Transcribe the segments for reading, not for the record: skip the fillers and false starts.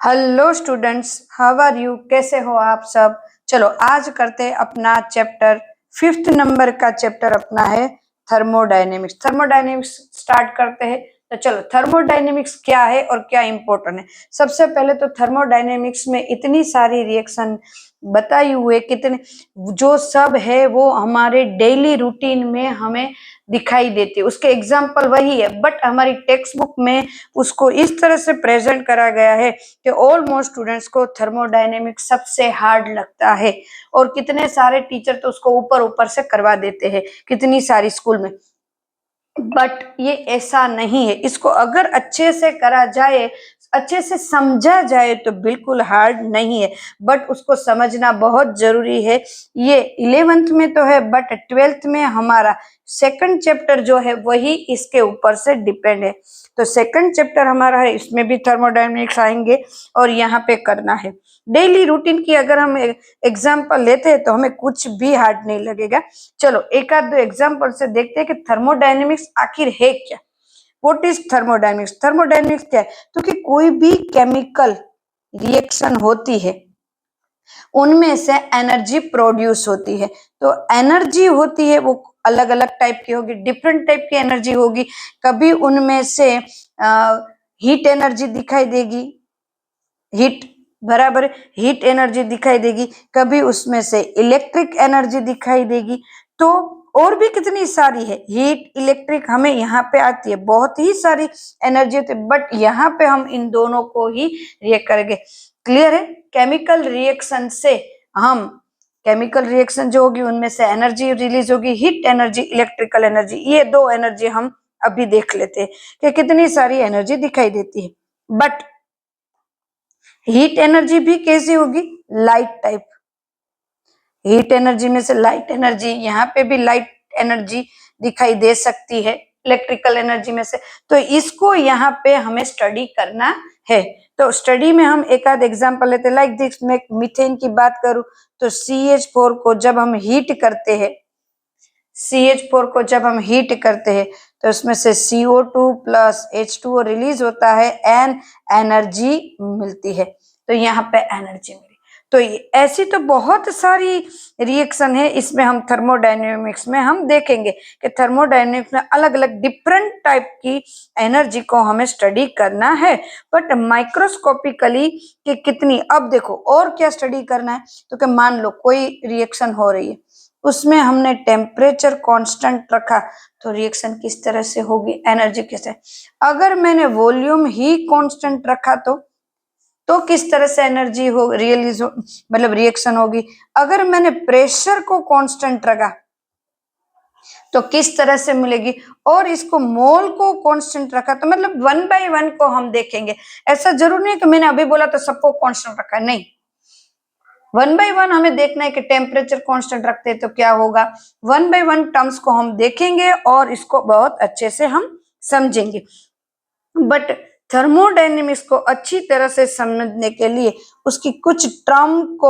Hello students, how are you? कैसे हो आप सब? चलो आज करते हैं अपना चैप्टर 5th नंबर का चैप्टर अपना है थर्मोडायनेमिक्स। थर्मोडायनेमिक्स स्टार्ट करते हैं। तो चलो, थर्मोडायनेमिक्स क्या है और क्या इंपॉर्टेंट है। सबसे पहले तो थर्मोडायनेमिक्स में इतनी सारी रिएक्शन बताई हुए, कितने जो सब है वो हमारे डेली रूटीन में हमें दिखाई देती है। उसके एग्जाम्पल वही है, बट हमारी टेक्स्ट बुक में उसको इस तरह से प्रेजेंट करा गया है कि ऑलमोस्ट स्टूडेंट्स को थर्मोडायनेमिक्स सबसे हार्ड लगता है। और कितने सारे टीचर तो उसको ऊपर ऊपर से करवा देते हैं कितनी सारी स्कूल में। बट ये ऐसा नहीं है। इसको अगर अच्छे से करा जाए, अच्छे से समझा जाए तो बिल्कुल हार्ड नहीं है, बट उसको समझना बहुत जरूरी है। ये 11th में तो है, बट 12th में हमारा सेकंड चैप्टर जो है वही इसके ऊपर से डिपेंड है। तो सेकंड चैप्टर हमारा है, इसमें भी थर्मोडायनेमिक्स आएंगे और यहाँ पे करना है। डेली रूटीन की अगर हम एग्जाम्पल लेते हैं तो हमें कुछ भी हार्ड नहीं लगेगा। चलो एक आध दो एग्जाम्पल से देखते हैं कि थर्मोडायनेमिक्स आखिर है क्या। What is thermodynamics? थर्मोडायनेमिक्स क्या है? तो कि कोई भी केमिकल रिएक्शन होती है उनमें से एनर्जी प्रोड्यूस होती है। तो एनर्जी होती है वो अलग अलग टाइप की होगी, डिफरेंट टाइप की एनर्जी होगी। कभी उनमें से हीट एनर्जी दिखाई देगी, हीट बराबर हीट एनर्जी दिखाई देगी, कभी उसमें से इलेक्ट्रिक एनर्जी दिखाई देगी। तो और भी कितनी सारी है, हीट इलेक्ट्रिक हमें यहाँ पे आती है, बहुत ही सारी एनर्जी होती है, बट यहाँ पे हम इन दोनों को ही रिएक्ट करेंगे। क्लियर है? केमिकल रिएक्शन से हम केमिकल रिएक्शन जो होगी उनमें से एनर्जी रिलीज होगी, हीट एनर्जी, इलेक्ट्रिकल एनर्जी। ये दो एनर्जी हम अभी देख लेते हैं कि कितनी सारी एनर्जी दिखाई देती है। बट हीट एनर्जी भी कैसी होगी? Light type. हीट एनर्जी में से लाइट एनर्जी, यहाँ पे भी लाइट एनर्जी दिखाई दे सकती है इलेक्ट्रिकल एनर्जी में से। तो इसको यहाँ पे हमें स्टडी करना है। तो स्टडी में हम एक आध एग्जांपल लेते हैं। लाइक दिस, मैं मीथेन की बात करूं तो CH4 को जब हम हीट करते हैं, CH4 को जब हम हीट करते हैं तो उसमें से CO2 प्लस H2O रिलीज होता है एंड एनर्जी मिलती है। तो यहाँ पे एनर्जी मिली। तो ऐसी तो बहुत सारी रिएक्शन है, इसमें हम थर्मोडायनेमिक्स में हम देखेंगे कि थर्मोडायनेमिक्स में अलग अलग डिफरेंट टाइप की एनर्जी को हमें स्टडी करना है। बट माइक्रोस्कोपिकली कि कितनी, अब देखो और क्या स्टडी करना है। तो कि मान लो कोई रिएक्शन हो रही है, उसमें हमने टेम्परेचर कांस्टेंट रखा तो रिएक्शन किस तरह से होगी, एनर्जी कैसे। अगर मैंने वॉल्यूम ही कांस्टेंट रखा तो किस तरह से एनर्जी हो रिलीज हो, मतलब रिएक्शन होगी। अगर मैंने प्रेशर को कांस्टेंट रखा तो किस तरह से मिलेगी, और इसको मोल को कांस्टेंट रखा तो मतलब 1 by 1 को हम देखेंगे। ऐसा जरूर नहीं कि मैंने अभी बोला तो सबको कांस्टेंट रखा, नहीं। 1 by 1 हमें देखना है कि टेम्परेचर कांस्टेंट रखते हैं तो क्या होगा। 1 by 1 टर्म्स को हम देखेंगे और इसको बहुत अच्छे से हम समझेंगे। बट थर्मोडायनेमिक्स को अच्छी तरह से समझने के लिए उसकी कुछ टर्म को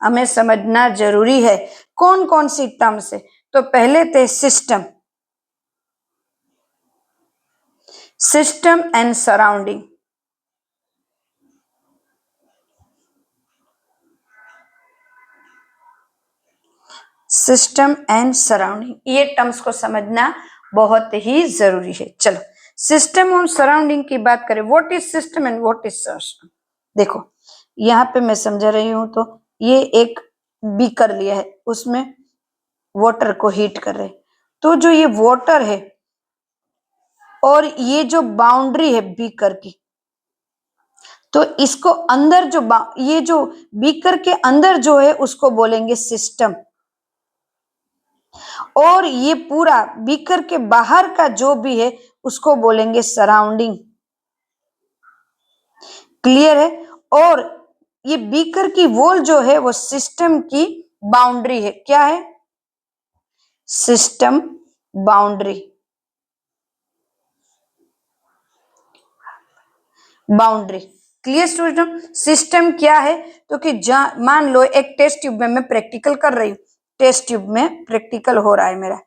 हमें समझना जरूरी है। कौन कौन सी टर्म्स है? तो पहले थे system, system and surrounding. System and surrounding, ये टर्म्स को समझना बहुत ही जरूरी है। चलो सिस्टम और सराउंडिंग की बात करें। What is system and what is surrounding? देखो यहाँ पे मैं समझा रही हूं, तो ये एक बीकर लिया है, उसमें वाटर को हीट कर रहे। तो जो ये वाटर है और ये जो बाउंड्री है बीकर की, तो इसको अंदर जो ये जो बीकर के अंदर जो है उसको बोलेंगे सिस्टम, और ये पूरा बीकर के बाहर का जो भी है उसको बोलेंगे सराउंडिंग। क्लियर है? और ये बीकर की वॉल जो है वो सिस्टम की बाउंड्री है। क्या है? System boundary, boundary. Clear student? System क्या है? तो कि मान लो एक टेस्ट ट्यूब में मैं प्रैक्टिकल कर रही हूँ, टेस्ट ट्यूब में प्रैक्टिकल हो रहा है मेरा,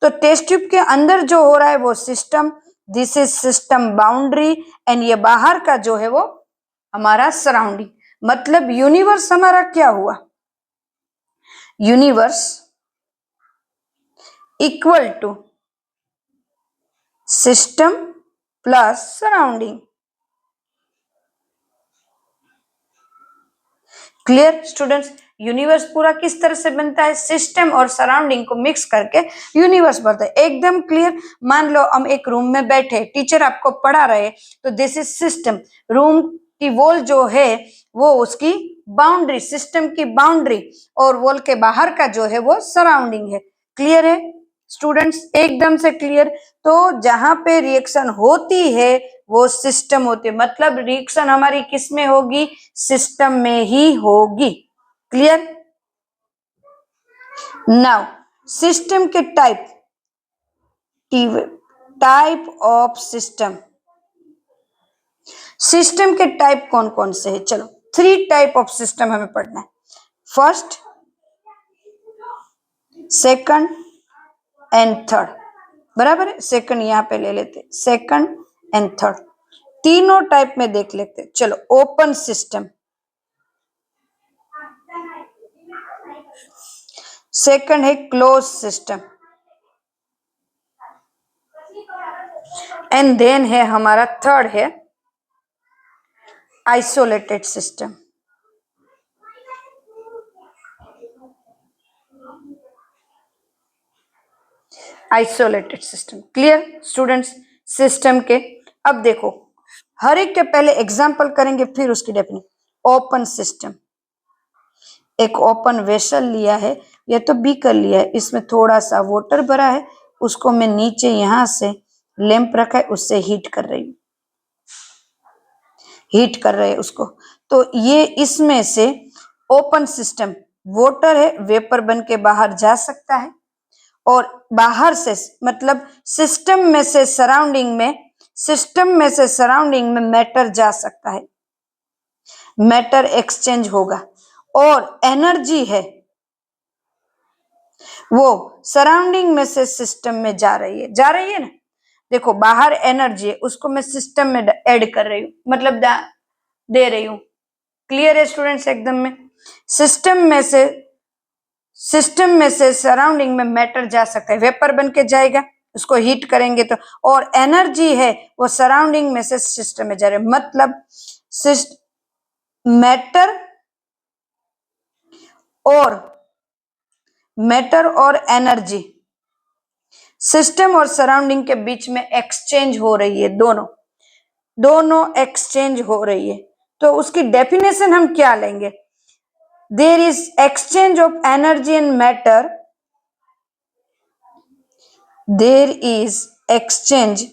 तो टेस्ट ट्यूब के अंदर जो हो रहा है वो system, this is system boundary, and ये बाहर का जो है वो हमारा सराउंडिंग, मतलब यूनिवर्स हमारा क्या हुआ, universe equal to system plus surrounding. Clear students, universe पूरा किस तरह से बनता है, सिस्टम और सराउंडिंग को मिक्स करके यूनिवर्स बनता है। एकदम क्लियर। मान लो हम एक रूम में बैठे, टीचर आपको पढ़ा रहे, तो दिस इज सिस्टम, रूम की वॉल जो है वो उसकी बाउंड्री, सिस्टम की बाउंड्री, और वॉल के बाहर का जो है वो सराउंडिंग है। क्लियर है स्टूडेंट्स, एकदम से क्लियर। तो जहां पे रिएक्शन होती है वो सिस्टम होती है, मतलब रिएक्शन हमारी किस में होगी, सिस्टम में ही होगी। क्लियर। नाउ सिस्टम के टाइप ऑफ सिस्टम, सिस्टम के टाइप कौन कौन से है, चलो 3 टाइप ऑफ सिस्टम हमें पढ़ना है। फर्स्ट, सेकंड एंड थर्ड, बराबर है। सेकंड यहां पे ले लेते, सेकंड एंड थर्ड, तीनों टाइप में देख लेते। चलो ओपन सिस्टम, सेकंड है क्लोज सिस्टम, एंड देन है हमारा थर्ड है isolated system. Isolated system. Clear students system के। अब देखो हर एक के पहले एग्जांपल करेंगे फिर उसकी डेफिनेशन। ओपन सिस्टम, एक ओपन वेसल लिया है, या तो बीकर लिया है, इसमें थोड़ा सा वाटर भरा है, उसको मैं नीचे यहां से लैंप रखा है, उससे हीट कर रही हूं, हीट कर रहे हैं उसको। तो ये इसमें से ओपन सिस्टम, वाटर है, वेपर बन के बाहर जा सकता है, और बाहर से मतलब सिस्टम में से सराउंडिंग में, सिस्टम में से सराउंडिंग में मैटर जा सकता है, मैटर एक्सचेंज होगा, और एनर्जी है वो सराउंडिंग में से सिस्टम में जा रही है, जा रही है ना। देखो बाहर एनर्जी है, उसको मैं सिस्टम में ऐड कर रही हूँ, मतलब दे रही हूँ। क्लियर है स्टूडेंट्स एकदम में। सिस्टम में से सराउंडिंग में मैटर जा सकता है, वेपर बन के जाएगा, उसको हीट करेंगे तो, और एनर्जी है वो सराउंडिंग में से सिस्टम में जा रही है, मतलब मैटर और एनर्जी सिस्टम और सराउंडिंग के बीच में एक्सचेंज हो रही है, दोनों एक्सचेंज हो रही है। तो उसकी डेफिनेशन हम क्या लेंगे, there is exchange of energy and matter, there is exchange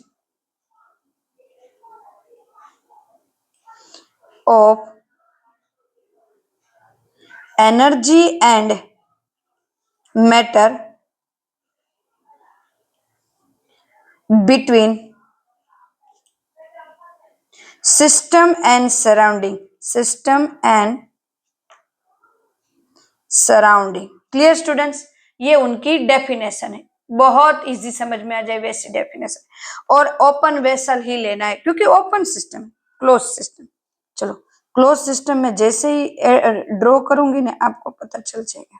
of energy and matter between system and surrounding, system and surrounding। Clear students, ये उनकी डेफिनेशन है, बहुत इजी समझ में आ जाए वैसी डेफिनेशन। और ओपन वेसल ही लेना है क्योंकि ओपन सिस्टम, क्लोज सिस्टम। चलो क्लोज सिस्टम में जैसे ही ड्रॉ करूंगी ना आपको पता चल जाएगा।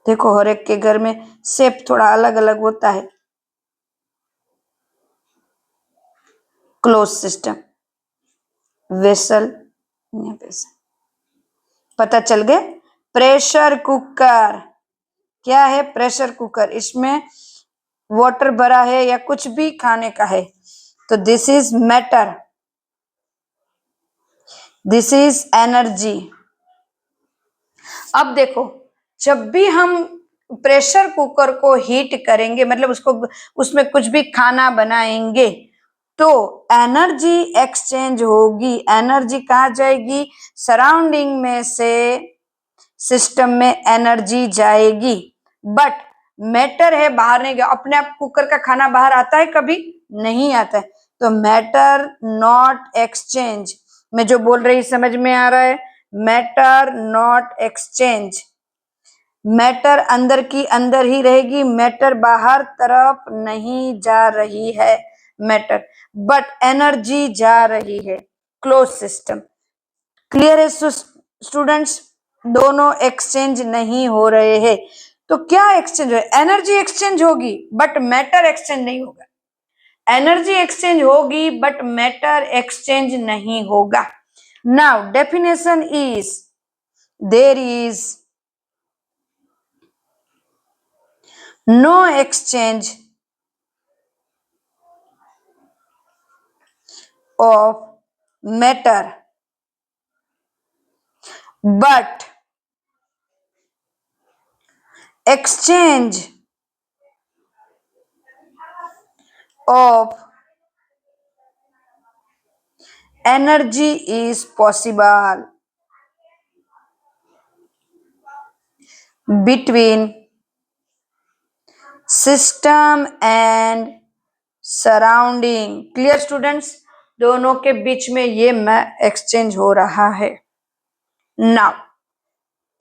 देखो हर एक के घर में शेप थोड़ा अलग अलग होता है। क्लोज सिस्टम, वेसल, पता चल गया। प्रेशर कुकर, क्या है प्रेशर कुकर, इसमें वाटर भरा है या कुछ भी खाने का है, तो this is matter, this is energy. अब देखो जब भी हम प्रेशर कुकर को हीट करेंगे, मतलब उसको उसमें कुछ भी खाना बनाएंगे, तो एनर्जी एक्सचेंज होगी, एनर्जी कहाँ जाएगी, सराउंडिंग में से सिस्टम में एनर्जी जाएगी, बट मैटर है बाहर नहीं गया। अपने आप कुकर का खाना बाहर आता है, कभी नहीं आता है, तो मैटर नॉट एक्सचेंज। मैं जो बोल रही समझ में आ रहा है, मैटर नॉट एक्सचेंज, मैटर अंदर की अंदर ही रहेगी, मैटर बाहर तरफ नहीं जा रही है मैटर, बट एनर्जी जा रही है। Close system. क्लियर है स्टूडेंट्स? दोनों एक्सचेंज नहीं हो रहे हैं। तो क्या एक्सचेंज है? एनर्जी एक्सचेंज होगी बट मैटर एक्सचेंज नहीं होगा। एनर्जी एक्सचेंज होगी बट मैटर एक्सचेंज नहीं होगा। Now definition is there is no exchange of matter but exchange of energy is possible between system and surrounding। Clear students? दोनों के बीच में ये एक्सचेंज हो रहा है। नाउ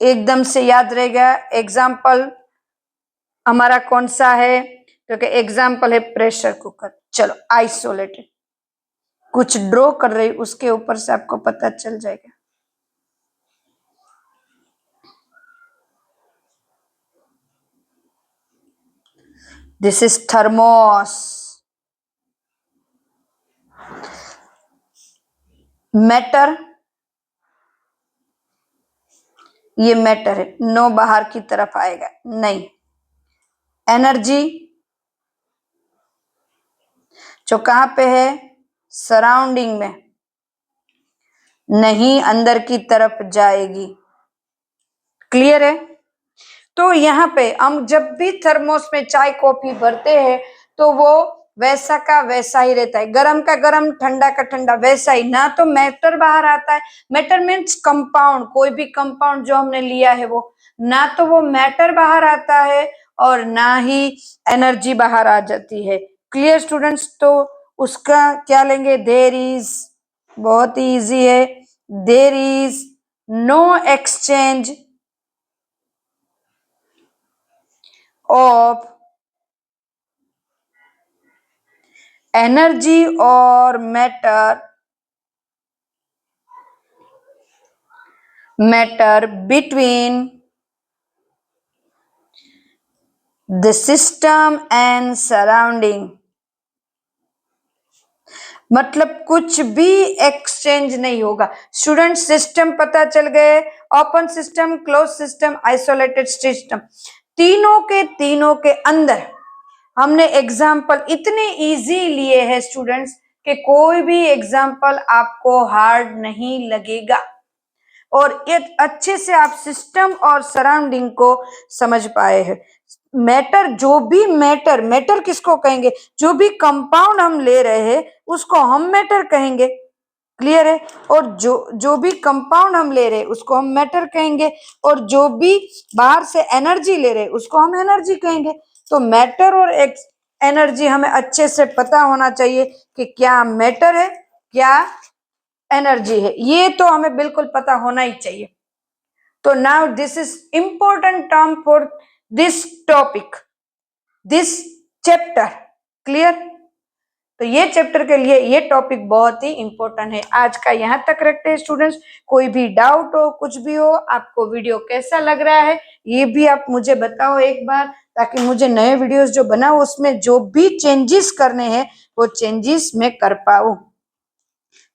एकदम से याद रहेगा एग्जाम्पल हमारा कौन सा है? क्योंकि एग्जाम्पल है प्रेशर कुकर। चलो आइसोलेटेड कुछ ड्रॉ कर रही, उसके ऊपर से आपको पता चल जाएगा। This is thermos. मैटर, ये मैटर है, नो बाहर की तरफ आएगा नहीं। एनर्जी जो कहां पे है? सराउंडिंग में, नहीं अंदर की तरफ जाएगी। क्लियर है? तो यहाँ पे हम जब भी थर्मोस में चाय कॉफी भरते हैं तो वो वैसा का वैसा ही रहता है, गरम का गरम, ठंडा का ठंडा, वैसा ही। ना तो मैटर बाहर आता है, मैटर मीन्स कंपाउंड, कोई भी कंपाउंड जो हमने लिया है वो, ना तो वो मैटर बाहर आता है और ना ही एनर्जी बाहर आ जाती है। Clear students? तो उसका क्या लेंगे? देयर इज, बहुत ही इजी है, there is no exchange of energy or matter between the system and surrounding। मतलब कुछ भी एक्सचेंज नहीं होगा। स्टूडेंट सिस्टम पता चल गए, open system, close system, isolated system, तीनों के अंदर हमने एग्जाम्पल इतने इजी लिए हैं स्टूडेंट्स कि कोई भी एग्जाम्पल आपको हार्ड नहीं लगेगा और ये अच्छे से आप सिस्टम और सराउंडिंग को समझ पाए हैं। मैटर, जो भी मैटर किसको कहेंगे? जो भी कंपाउंड हम ले रहे हैं उसको हम मैटर कहेंगे। क्लियर है? और जो भी कंपाउंड हम ले रहे हैं उसको हम मैटर कहेंगे, और जो भी बाहर से एनर्जी ले रहे हैं उसको हम एनर्जी कहेंगे। तो मैटर और एनर्जी हमें अच्छे से पता होना चाहिए कि क्या मैटर है क्या एनर्जी है, ये तो हमें बिल्कुल पता होना ही चाहिए। तो now this is important term for this topic, this chapter. Clear? तो ये चैप्टर के लिए ये टॉपिक बहुत ही इंपॉर्टेंट है। आज का यहाँ तक रखते हैं स्टूडेंट्स। कोई भी डाउट हो, कुछ भी हो, आपको वीडियो कैसा लग रहा है ये भी आप मुझे बताओ एक बार, ताकि मुझे नए वीडियोस जो बनाओ उसमें जो भी चेंजेस करने हैं वो चेंजेस मैं कर पाऊं।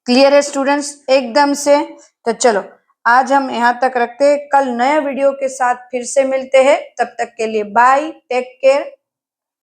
क्लियर है स्टूडेंट्स एकदम से? तो चलो आज हम यहाँ तक रखते हैं, कल नए वीडियो के साथ फिर से मिलते हैं। तब तक के लिए बाय, टेक केयर।